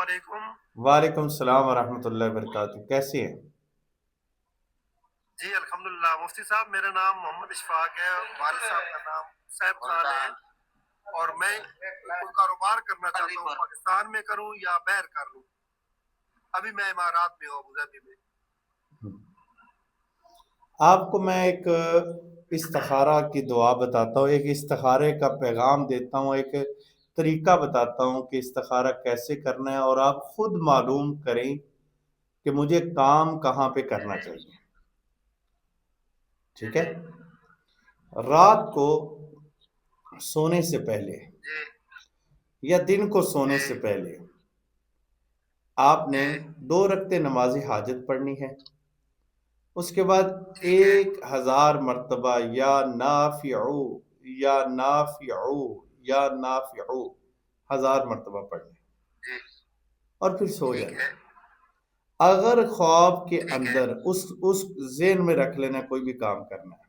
علیکم۔ وعلیکم السلام ورحمۃ اللہ وبرکاتہ، کیسے ہیں؟ جی الحمدللہ مفتی صاحب، میرا نام محمد اشفاق ہے، والد صاحب کا نام صاحب خان ہے، اور میں کوئی کاروبار کرنا چاہتا ہوں، پاکستان میں کروں یا باہر کر لوں؟ ابھی میں امارات میں ہوں، ابو ظبی میں۔ آپ کو میں ایک استخارہ کی دعا بتاتا ہوں، ایک استخارے کا پیغام دیتا ہوں، ایک طریقہ بتاتا ہوں کہ استخارہ کیسے کرنا ہے، اور آپ خود معلوم کریں کہ مجھے کام کہاں پہ کرنا چاہیے۔ ٹھیک ہے؟ رات کو سونے سے پہلے جی یا دن کو سونے سے پہلے آپ نے 2 رکعتیں نماز حاجت پڑھنی ہے۔ اس کے بعد ٹھیک ہے 1000 مرتبہ یا نافعو یا نافعو یا نافعو 1000 مرتبہ پڑھنا ہے، جی اور پھر سو ٹھیک جانا ہے ہے۔ اگر خواب کے ٹھیک ہے اندر اس ذہن میں رکھ لینا کوئی بھی کام کرنا ہے،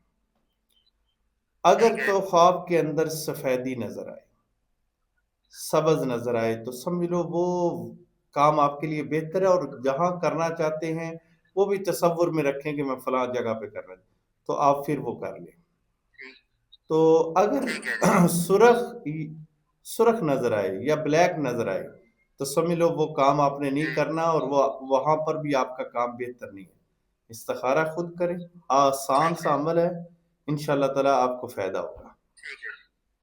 اگر ٹھیک ہے تو خواب کے اندر سفیدی نظر آئے، سبز نظر آئے، تو سمجھ لو وہ کام آپ کے لیے بہتر ہے، اور جہاں کرنا چاہتے ہیں وہ بھی تصور میں رکھیں کہ میں فلاں جگہ پہ کر رہا ہوں، تو آپ پھر وہ کر لیں۔ ٹھیک تو اگر ٹھیک ہے جی سرخ سرخ نظر آئے یا بلیک نظر آئے تو سمجھ لو وہ کام آپ نے نہیں جی کرنا، اور وہ وہاں پر بھی آپ کا کام بہتر نہیں ہے۔ استخارہ خود کریں، آسان ٹھیک ہے سا عمل ہے، انشاءاللہ تعالیٰ آپ کو فائدہ ہوگا۔